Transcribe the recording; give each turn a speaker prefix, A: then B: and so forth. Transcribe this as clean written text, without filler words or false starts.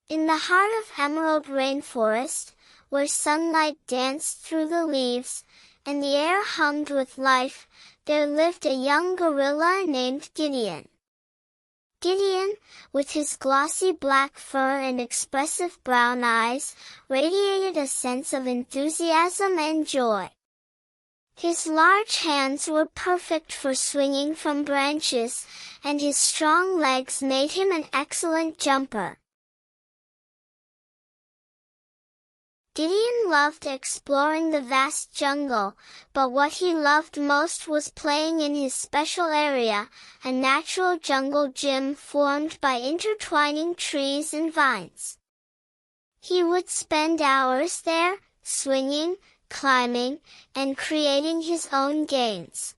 A: In the heart of Emerald Rainforest, where sunlight danced through the leaves, and the air hummed with life, there lived a young gorilla named Gideon. Gideon, with his glossy black fur and expressive brown eyes, radiated a sense of enthusiasm and joy. His large hands were perfect for swinging from branches, and his strong legs made him an excellent jumper. Gideon loved exploring the vast jungle, but what he loved most was playing in his special area, a natural jungle gym formed by intertwining trees and vines. He would spend hours there, swinging, climbing, and creating his own games.